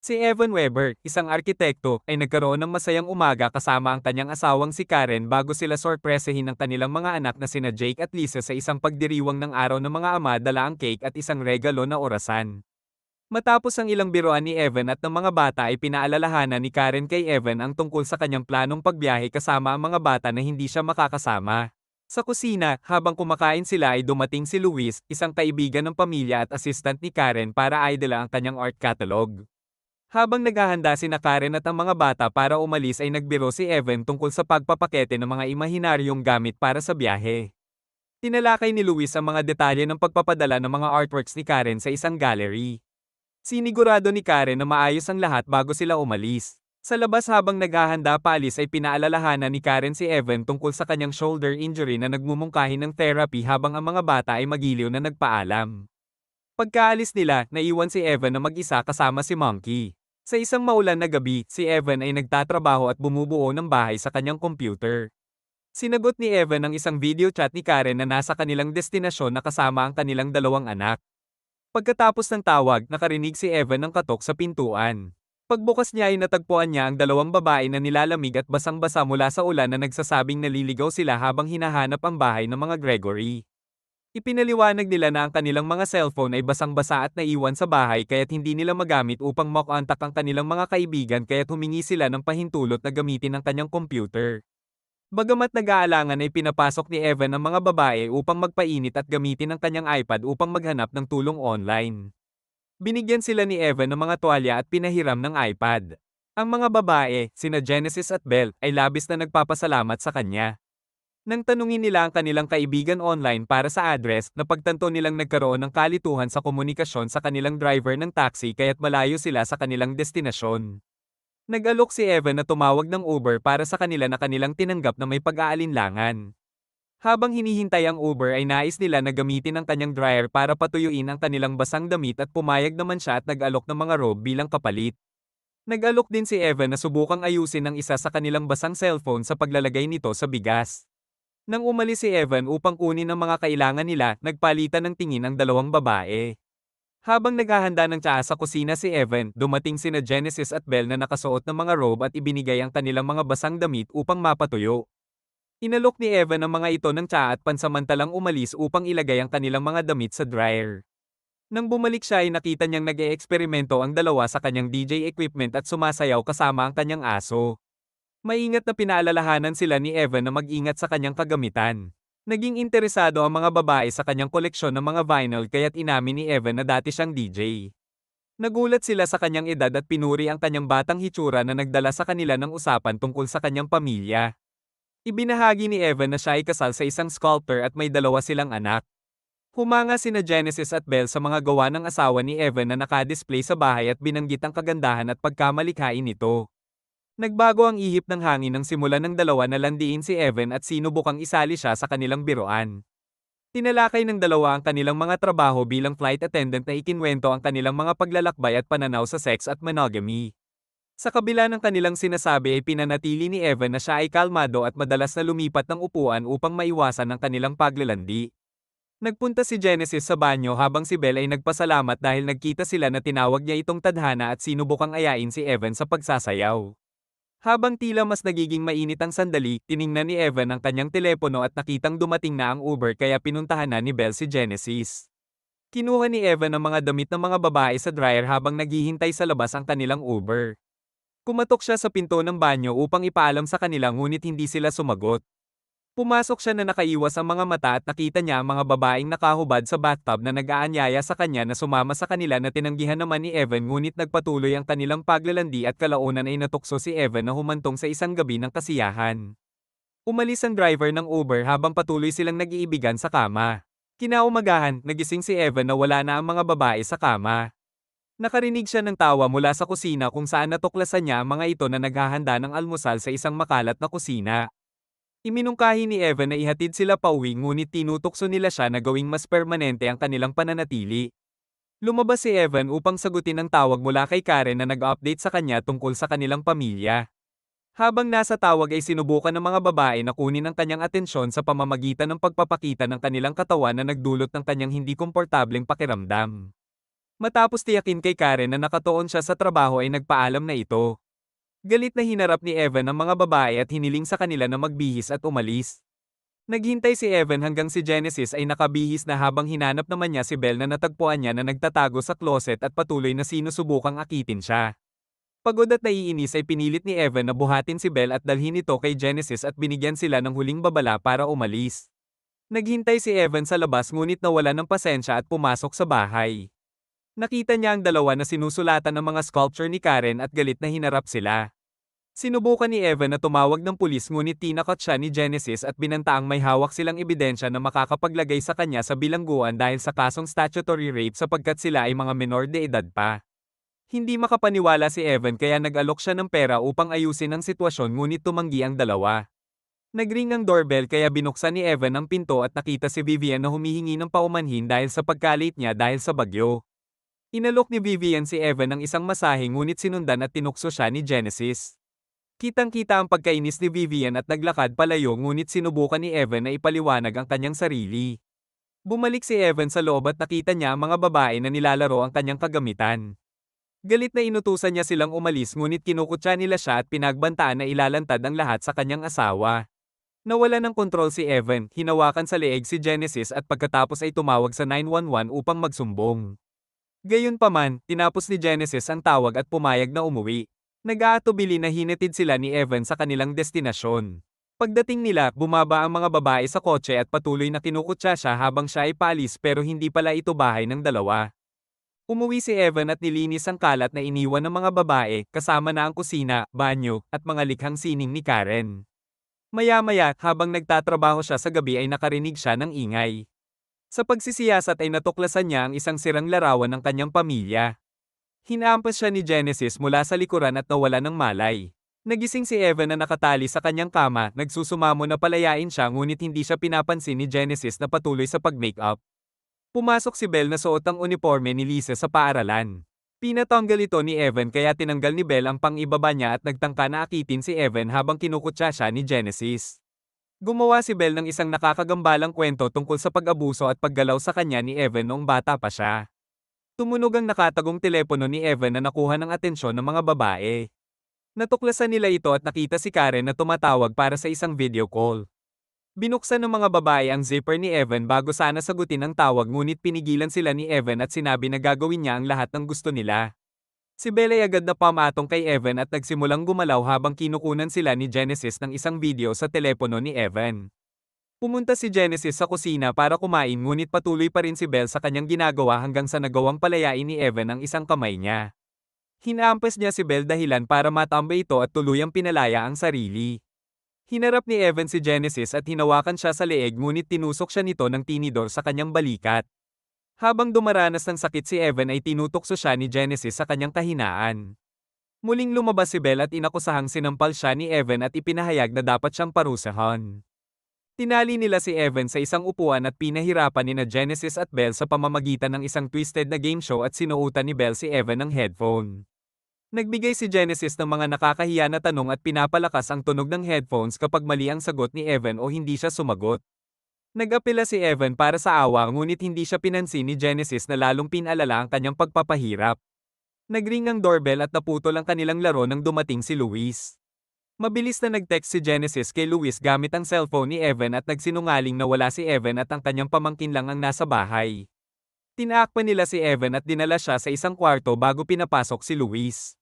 Si Evan Weber, isang arkitekto, ay nagkaroon ng masayang umaga kasama ang kanyang asawang si Karen bago sila sorpresahin ng kanilang mga anak na sina Jake at Lisa sa isang pagdiriwang ng araw ng mga ama, dala ang cake at isang regalo na orasan. Matapos ang ilang biruan ni Evan at ng mga bata ay pinaalalahanan ni Karen kay Evan ang tungkol sa kanyang planong pagbiyahe kasama ang mga bata na hindi siya makakasama. Sa kusina, habang kumakain sila ay dumating si Luis, isang kaibigan ng pamilya at assistant ni Karen para idala ang kanyang art catalog. Habang naghahanda sina Karen at ang mga bata para umalis ay nagbiro si Evan tungkol sa pagpapakete ng mga imahinaryong gamit para sa biyahe. Tinalakay ni Luis ang mga detalye ng pagpapadala ng mga artworks ni Karen sa isang gallery. Sinigurado ni Karen na maayos ang lahat bago sila umalis. Sa labas habang naghahanda paalis ay pinaalalahanan ni Karen si Evan tungkol sa kanyang shoulder injury na nagmumungkahi ng therapy habang ang mga bata ay magiliw na nagpaalam. Pagkaalis nila, naiwan si Evan na mag-isa kasama si Monkey. Sa isang maulan na gabi, si Evan ay nagtatrabaho at bumubuo ng bahay sa kanyang computer. Sinagot ni Evan ang isang video chat ni Karen na nasa kanilang destinasyon na kasama ang kanilang dalawang anak. Pagkatapos ng tawag, nakarinig si Evan ng katok sa pintuan. Pagbukas niya ay natagpuan niya ang dalawang babae na nilalamig at basang-basa mula sa ulan na nagsasabing naliligaw sila habang hinahanap ang bahay ng mga Gregory. Ipinaliwanag nila na ang kanilang mga cellphone ay basang-basa at naiwan sa bahay kaya't hindi nila magamit upang makontak ang kanilang mga kaibigan kaya't humingi sila ng pahintulot na gamitin ang kanyang computer. Bagamat nag-aalangan ay pinapasok ni Evan ang mga babae upang magpainit at gamitin ang kanyang iPad upang maghanap ng tulong online. Binigyan sila ni Evan ng mga tuwalya at pinahiram ng iPad. Ang mga babae, sina Genesis at Belle, ay labis na nagpapasalamat sa kanya. Nang tanungin nila ang kanilang kaibigan online para sa address, napagtanto nilang nagkaroon ng kalituhan sa komunikasyon sa kanilang driver ng taxi kaya't malayo sila sa kanilang destinasyon. Nag-alok si Evan na tumawag ng Uber para sa kanila na kanilang tinanggap na may pag-aalinlangan. Habang hinihintay ang Uber ay nais nila na gamitin ang kanyang dryer para patuyuin ang kanilang basang damit at pumayag naman siya at nag-alok ng mga robe bilang kapalit. Nag-alok din si Evan na subukang ayusin ang isa sa kanilang basang cellphone sa paglalagay nito sa bigas. Nang umalis si Evan upang kunin ang mga kailangan nila, nagpalitan ng tingin ang dalawang babae. Habang naghahanda ng tsaa sa kusina si Evan, dumating sina Genesis at Belle na nakasuot ng mga robe at ibinigay ang kanilang mga basang damit upang mapatuyo. Inalok ni Evan ang mga ito ng tsaa at pansamantalang umalis upang ilagay ang kanilang mga damit sa dryer. Nang bumalik siya ay nakita niyang nag-eeksperimento ang dalawa sa kanyang DJ equipment at sumasayaw kasama ang kanyang aso. Maingat na pinaalalahanan sila ni Evan na mag-ingat sa kanyang kagamitan. Naging interesado ang mga babae sa kanyang koleksyon ng mga vinyl kaya't inamin ni Evan na dati siyang DJ. Nagulat sila sa kanyang edad at pinuri ang kanyang batang hitsura na nagdala sa kanila ng usapan tungkol sa kanyang pamilya. Ibinahagi ni Evan na siya ay kasal sa isang sculptor at may dalawa silang anak. Humanga sina Genesis at Belle sa mga gawa ng asawa ni Evan na nakadisplay sa bahay at binanggit ang kagandahan at pagkamalikhain nito. Nagbago ang ihip ng hangin nang simulan ng dalawa na landiin si Evan at sinubukang isali siya sa kanilang biruan. Tinalakay ng dalawa ang kanilang mga trabaho bilang flight attendant na ikinwento ang kanilang mga paglalakbay at pananaw sa sex at monogamy. Sa kabila ng kanilang sinasabi ay pinanatili ni Evan na siya ay kalmado at madalas na lumipat ng upuan upang maiwasan ang kanilang paglalandi. Nagpunta si Genesis sa banyo habang si Belle ay nagpasalamat dahil nagkita sila na tinawag niya itong tadhana at sinubukang ayain si Evan sa pagsasayaw. Habang tila mas nagiging mainit ang sandali, tiningnan ni Evan ang kanyang telepono at nakitang dumating na ang Uber kaya pinuntahan na ni Belle si Genesis. Kinuha ni Evan ang mga damit ng mga babae sa dryer habang naghihintay sa labas ang kanilang Uber. Kumatok siya sa pinto ng banyo upang ipaalam sa kanila ngunit hindi sila sumagot. Pumasok siya na nakaiwas ang mga mata at nakita niya ang mga babaeng nakahubad sa bathtub na nag-aanyaya sa kanya na sumama sa kanila na tinanggihan naman ni Evan ngunit nagpatuloy ang kanilang paglalandi at kalaunan ay natukso si Evan na humantong sa isang gabi ng kasiyahan. Umalis ang driver ng Uber habang patuloy silang nag-iibigan sa kama. Kinaumagahan, nagising si Evan na wala na ang mga babae sa kama. Nakarinig siya ng tawa mula sa kusina kung saan natuklasan niya ang mga ito na naghahanda ng almusal sa isang makalat na kusina. Iminungkahi ni Evan na ihatid sila pauwi ngunit tinutukso nila siya na gawing mas permanente ang kanilang pananatili. Lumabas si Evan upang sagutin ang tawag mula kay Karen na nag-update sa kanya tungkol sa kanilang pamilya. Habang nasa tawag ay sinubukan ng mga babae na kunin ang kanyang atensyon sa pamamagitan ng pagpapakita ng kanilang katawan na nagdulot ng kanyang hindi komportableng pakiramdam. Matapos tiyakin kay Karen na nakatuon siya sa trabaho ay nagpaalam na ito. Galit na hinarap ni Evan ang mga babae at hiniling sa kanila na magbihis at umalis. Naghintay si Evan hanggang si Genesis ay nakabihis na habang hinanap naman niya si Belle na natagpuan niya na nagtatago sa closet at patuloy na sinusubukang akitin siya. Pagod at naiinis ay pinilit ni Evan na buhatin si Belle at dalhin ito kay Genesis at binigyan sila ng huling babala para umalis. Naghintay si Evan sa labas ngunit nawala ng pasensya at pumasok sa bahay. Nakita niya ang dalawa na sinusulatan ng mga sculpture ni Karen at galit na hinarap sila. Sinubukan ni Evan na tumawag ng pulis ngunit tinakot siya ni Genesis at binantaang may hawak silang ebidensya na makakapaglagay sa kanya sa bilangguan dahil sa kasong statutory rape sapagkat sila ay mga menor de edad pa. Hindi makapaniwala si Evan kaya nag-alok siya ng pera upang ayusin ang sitwasyon ngunit tumanggi ang dalawa. Nagring ang doorbell kaya binuksan ni Evan ang pinto at nakita si Vivian na humihingi ng paumanhin dahil sa pagka-late niya dahil sa bagyo. Inalok ni Vivian si Evan ng isang masahe ngunit sinundan at tinukso siya ni Genesis. Kitang-kita ang pagkainis ni Vivian at naglakad palayo ngunit sinubukan ni Evan na ipaliwanag ang kanyang sarili. Bumalik si Evan sa loob at nakita niya ang mga babae na nilalaro ang kanyang kagamitan. Galit na inutusan niya silang umalis ngunit kinukutya nila siya at pinagbantaan na ilalantad ang lahat sa kanyang asawa. Nawala ng kontrol si Evan, hinawakan sa leeg si Genesis at pagkatapos ay tumawag sa 911 upang magsumbong. Gayunpaman, tinapos ni Genesis ang tawag at pumayag na umuwi. Nag-aatubili na hinatid sila ni Evan sa kanilang destinasyon. Pagdating nila, bumaba ang mga babae sa kotse at patuloy na kinukutya siya habang siya ay paalis pero hindi pala ito bahay ng dalawa. Umuwi si Evan at nilinis ang kalat na iniwan ng mga babae, kasama na ang kusina, banyo, at mga likhang sining ni Karen. Maya-maya, habang nagtatrabaho siya sa gabi ay nakarinig siya ng ingay. Sa pagsisiyasat ay natuklasan niya ang isang sirang larawan ng kanyang pamilya. Hinampas siya ni Genesis mula sa likuran at nawala ng malay. Nagising si Evan na nakatali sa kanyang kama, nagsusumamo na palayain siya ngunit hindi siya pinapansin ni Genesis na patuloy sa pag-makeup. Pumasok si Belle na suot ang uniforme ni Lisa sa paaralan. Pinatanggal ito ni Evan kaya tinanggal ni Belle ang pang-ibaba niya at nagtangka na akitin si Evan habang kinukutya siya ni Genesis. Gumawa si Belle ng isang nakakagambalang kwento tungkol sa pag-abuso at paggalaw sa kanya ni Evan noong bata pa siya. Tumunog ang nakatagong telepono ni Evan na nakuha ng atensyon ng mga babae. Natuklasan nila ito at nakita si Karen na tumatawag para sa isang video call. Binuksan ng mga babae ang zipper ni Evan bago sana sagutin ang tawag ngunit pinigilan sila ni Evan at sinabi na gagawin niya ang lahat ng gusto nila. Si Belle ay agad na pamatong kay Evan at nagsimulang gumalaw habang kinukunan sila ni Genesis ng isang video sa telepono ni Evan. Pumunta si Genesis sa kusina para kumain ngunit patuloy pa rin si Belle sa kanyang ginagawa hanggang sa nagawang palayain ni Evan ang isang kamay niya. Hinampas niya si Belle dahilan para matambay ito at tuluyang pinalaya ang sarili. Hinarap ni Evan si Genesis at hinawakan siya sa leeg ngunit tinusok siya nito ng tinidor sa kanyang balikat. Habang dumaranas ng sakit si Evan ay tinutukso siya ni Genesis sa kanyang kahinaan. Muling lumabas si Belle at inakusahang sinampal siya ni Evan at ipinahayag na dapat siyang parusahan. Tinali nila si Evan sa isang upuan at pinahirapan ni Genesis at Belle sa pamamagitan ng isang twisted na game show at sinuotan ni Belle si Evan ng headphone. Nagbigay si Genesis ng mga nakakahiya na tanong at pinapalakas ang tunog ng headphones kapag mali ang sagot ni Evan o hindi siya sumagot. Nag-apela si Evan para sa awa ngunit hindi siya pinansin ni Genesis na lalong pinalala ang kanyang pagpapahirap. Nagring ang doorbell at naputol ang kanilang laro nang dumating si Luis. Mabilis na nag-text si Genesis kay Luis gamit ang cellphone ni Evan at nagsinungaling na wala si Evan at ang kanyang pamangkin lang ang nasa bahay. Tinaakpan nila si Evan at dinala siya sa isang kwarto bago pinapasok si Luis.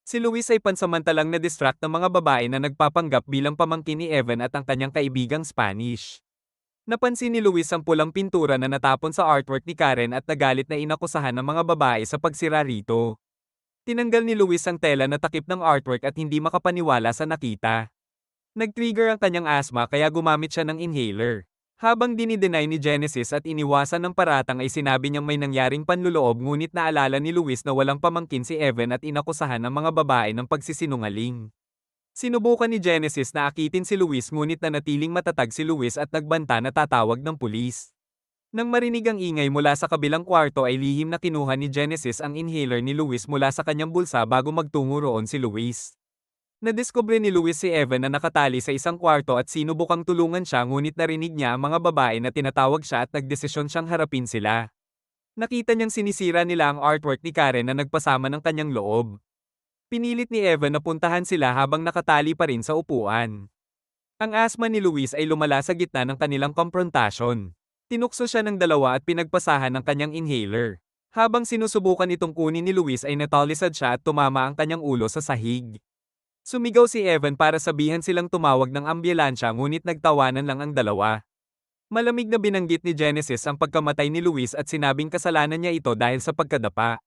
Si Luis ay pansamantalang na-distract ng mga babae na nagpapanggap bilang pamangkin ni Evan at ang kanyang kaibigang Spanish. Napansin ni Luis ang pulang pintura na natapon sa artwork ni Karen at nagalit na inakusahan ng mga babae sa pagsira rito. Tinanggal ni Luis ang tela na takip ng artwork at hindi makapaniwala sa nakita. Nag-trigger ang kanyang asthma kaya gumamit siya ng inhaler. Habang dinidenay ni Genesis at iniwasan ng paratang ay sinabi niyang may nangyaring panluloob ngunit naalala ni Luis na walang pamangkin si Evan at inakusahan ng mga babae ng pagsisinungaling. Sinubukan ni Genesis na akitin si Luis ngunit nanatiling matatag si Luis at nagbanta na tatawag ng pulis. Nang marinig ang ingay mula sa kabilang kwarto ay lihim na kinuha ni Genesis ang inhaler ni Luis mula sa kanyang bulsa bago magtungo roon si Luis. Nadiskubre ni Luis si Evan na nakatali sa isang kwarto at sinubukang tulungan siya ngunit narinig niya ang mga babae na tinatawag siya at nagdesisyon siyang harapin sila. Nakita niyang sinisira nila ang artwork ni Karen na nagpasama ng kanyang loob. Pinilit ni Evan na puntahan sila habang nakatali pa rin sa upuan. Ang asma ni Luis ay lumala sa gitna ng kanilang komprontasyon. Tinukso siya ng dalawa at pinagpasahan ng kanyang inhaler. Habang sinusubukan itong kunin ni Luis ay natalisad siya at tumama ang kanyang ulo sa sahig. Sumigaw si Evan para sabihan silang tumawag ng ambulansya ngunit nagtawanan lang ang dalawa. Malamig na binanggit ni Genesis ang pagkamatay ni Luis at sinabing kasalanan niya ito dahil sa pagkadapa.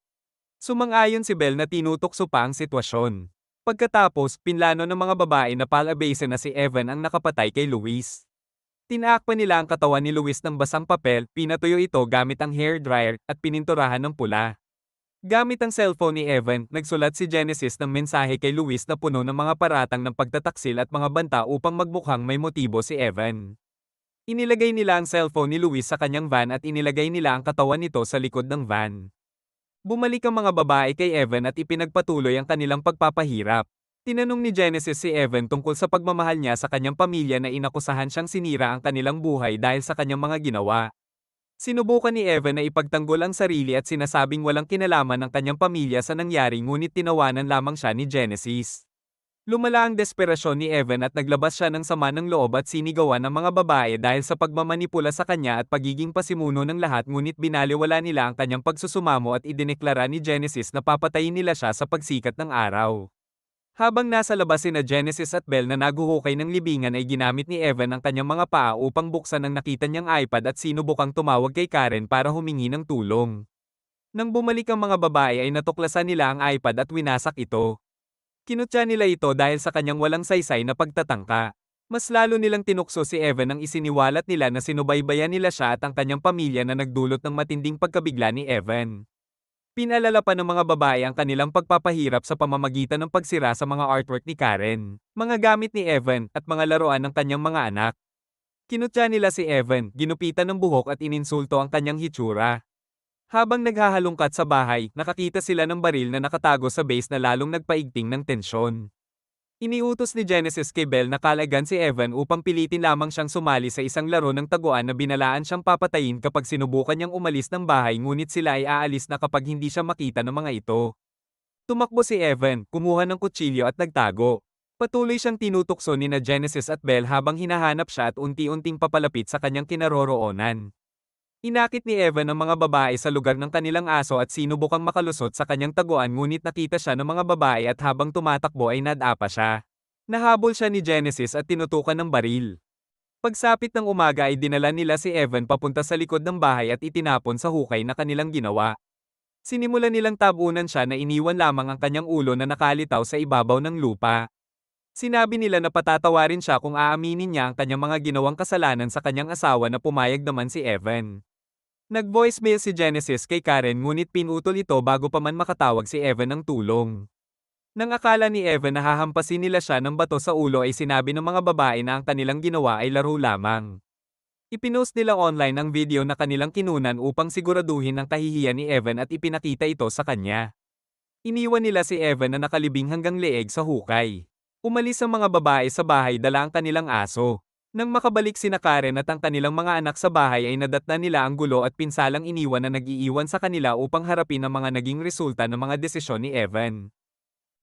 Sumang-ayon si Belle na tinutokso pa ang sitwasyon. Pagkatapos, pinlano ng mga babae na palabasin na si Evan ang nakapatay kay Luis. Tinaakpan nila ang katawan ni Luis ng basang papel, pinatuyo ito gamit ang hair dryer, at pininturahan ng pula. Gamit ang cellphone ni Evan, nagsulat si Genesis ng mensahe kay Luis na puno ng mga paratang ng pagtataksil at mga banta upang magmukhang may motibo si Evan. Inilagay nila ang cellphone ni Luis sa kanyang van at inilagay nila ang katawan nito sa likod ng van. Bumalik ang mga babae kay Evan at ipinagpatuloy ang kanilang pagpapahirap. Tinanong ni Genesis si Evan tungkol sa pagmamahal niya sa kanyang pamilya na inakusahan siyang sinira ang kanilang buhay dahil sa kanyang mga ginawa. Sinubukan ni Evan na ipagtanggol ang sarili at sinasabing walang kinalaman ng kanyang pamilya sa nangyari ngunit tinawanan lamang siya ni Genesis. Lumala ang desperasyon ni Evan at naglabas siya ng sama ng loob at sinigawan ng mga babae dahil sa pagmamanipula sa kanya at pagiging pasimuno ng lahat ngunit binaliwala nila ang kanyang pagsusumamo at idineklara ni Genesis na papatayin nila siya sa pagsikat ng araw. Habang nasa labas sina Genesis at Belle na naghuhukay ng libingan ay ginamit ni Evan ang kanyang mga paa upang buksan ang nakita niyang iPad at sinubukang tumawag kay Karen para humingi ng tulong. Nang bumalik ang mga babae ay natuklasan nila ang iPad at winasak ito. Kinutya nila ito dahil sa kanyang walang saysay na pagtatangka. Mas lalo nilang tinukso si Evan nang isiniwalat nila na sinubaybayan nila siya at ang kanyang pamilya na nagdulot ng matinding pagkabigla ni Evan. Pinalala pa ng mga babae ang kanilang pagpapahirap sa pamamagitan ng pagsira sa mga artwork ni Karen, mga gamit ni Evan, at mga laruan ng kanyang mga anak. Kinutya nila si Evan, ginupitan ng buhok at ininsulto ang kanyang hitsura. Habang naghahalungkat sa bahay, nakakita sila ng baril na nakatago sa base na lalong nagpaigting ng tensyon. Iniutos ni Genesis kay Belle na kalagan si Evan upang pilitin lamang siyang sumali sa isang laro ng taguan na binalaan siyang papatayin kapag sinubukan niyang umalis ng bahay ngunit sila ay aalis na kapag hindi siya makita ng mga ito. Tumakbo si Evan, kumuha ng kutsilyo at nagtago. Patuloy siyang tinutokso ni na Genesis at Belle habang hinahanap siya at unti-unting papalapit sa kanyang kinaroroonan. Inakit ni Evan ang mga babae sa lugar ng kanilang aso at sinubukang makalusot sa kanyang taguan ngunit nakita siya ng mga babae at habang tumatakbo ay nadapa siya. Nahabol siya ni Genesis at tinutukan ng baril. Pagsapit ng umaga ay dinala nila si Evan papunta sa likod ng bahay at itinapon sa hukay na kanilang ginawa. Sinimulan nilang tabunan siya na iniwan lamang ang kanyang ulo na nakalitaw sa ibabaw ng lupa. Sinabi nila na patatawarin siya kung aaminin niya ang kanyang mga ginawang kasalanan sa kanyang asawa na pumayag naman si Evan. Nag-voicemail si Genesis kay Karen ngunit pinutol ito bago pa man makatawag si Evan ng tulong. Nang akala ni Evan na hahampasin nila siya ng bato sa ulo ay sinabi ng mga babae na ang kanilang ginawa ay laro lamang. Ipinost nila online ang video na kanilang kinunan upang siguraduhin ang kahihiyan ni Evan at ipinakita ito sa kanya. Iniwan nila si Evan na nakalibing hanggang leeg sa hukay. Umalis ang mga babae sa bahay dala ang kanilang aso. Nang makabalik sina Karen at ang kanilang mga anak sa bahay ay nadatnan nila ang gulo at pinsalang iniwan na nag-iiwan sa kanila upang harapin ang mga naging resulta ng mga desisyon ni Evan.